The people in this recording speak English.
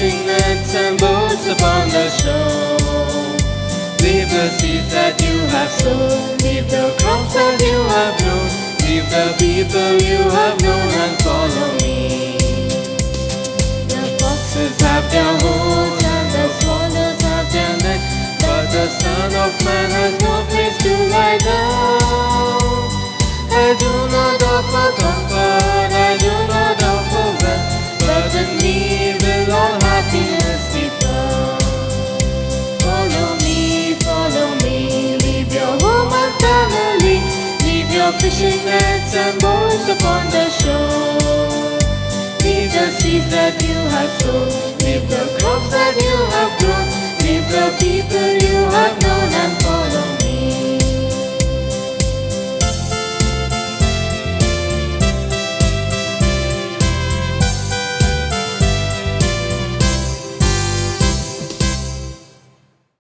fishing nets and boats upon the shore. Leave the seeds that you have sown, leave the crops that you have grown, leave the people you have known and follow me. The foxes have their holes and the swallows have their nests, but the Son of Man has no place to lie down. I do not offer comfort, I do not offer wealth, but in me will all happiness be found. Follow me, leave your home and family, leave your fishing nets and boats upon the shore. Leave the seeds that you have sown, leave the crops that you have grown, leave the people you have